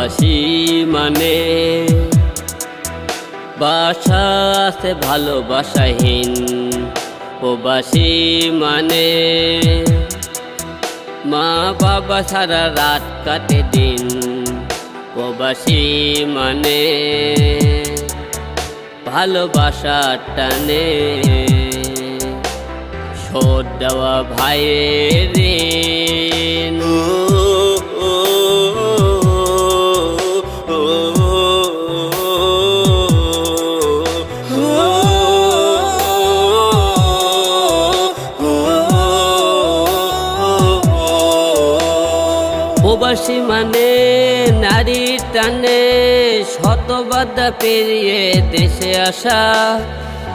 প্রবাসী মানে বাসা আছে ভালোবাসাহীন। প্রবাসী মানে মা বাবা সারা রাত কাটে দিন। প্রবাসী মানে ভালোবাসার টানে শোধ দেওয়া ভাইয়ের ঋণ। প্রবাসী মানে নারীর টানে শত বাধা পেরিয়ে দেশে আসা।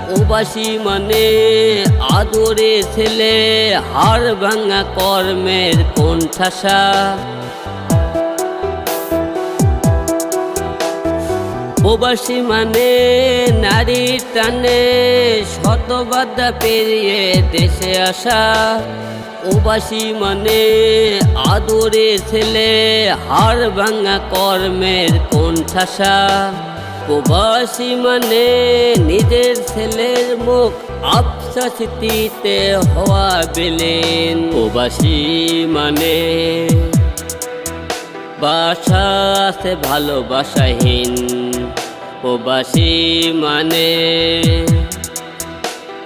প্রবাসী মানে আদরে ছেলে হাড় ভাঙা কর্মের কোণঠাসা। প্রবাসী মানে নারীর টানে শত বাধা পেরিয়ে দেশে আসা। প্রবাসী মানে আদরে ছেলে হাড় ভাঙা কর্মের কোণঠাসা। প্রবাসী মানে নিজের ছেলের মুখ আবছা স্মৃতিতে হওয়া বিলীন। প্রবাসী মানে বাসা আছে ভালোবাসাহীন। প্রবাসী মানে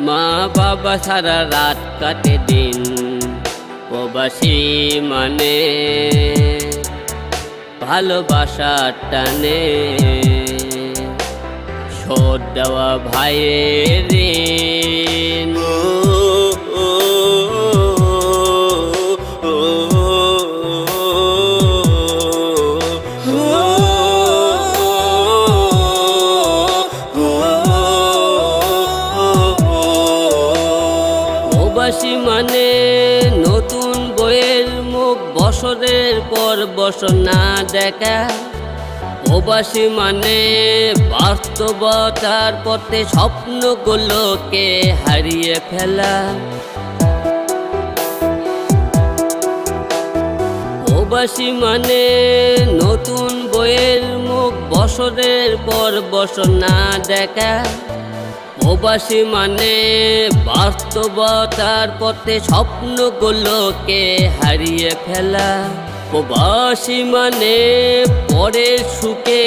মা বাবা সারা রাত কাটে দিন। প্রবাসী মানে ভালোবাসার টানে শোধ দেওয়া ভাইয়ের ঋণ। প্রবাসী মানে নতুন বইয়ের মুখ বছরের পর বছর না দেখা। প্রবাসী মানে বাস্তবতার পথে স্বপ্নগুলোকে হারিয়ে ফেলা। প্রবাসী মানে নতুন বইয়ের মুখ বছরের পর বছর না দেখা। প্রবাসী মানে বাস্তবতার পথে স্বপ্নগুলোকে হারিয়ে ফেলা। প্রবাসী মানে পরের সুখে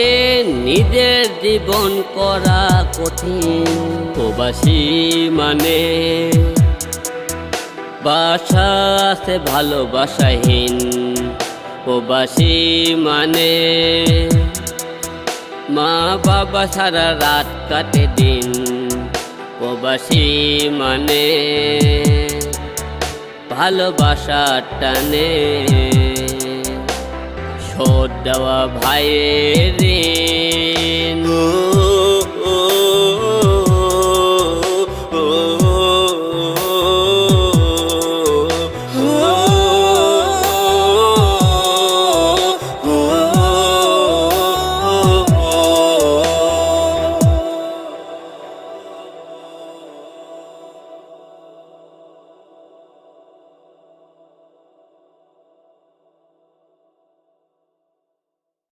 নিজের জীবন করা কঠিন। প্রবাসী মানে বাসা আছে ভালোবাসাহীন। প্রবাসী মানে মা বাবা সারা রাত কাটে দিন। প্রবাসী মানে ভালোবাসার টানে শোধ দেওয়া ভাইয়ের ঋণ।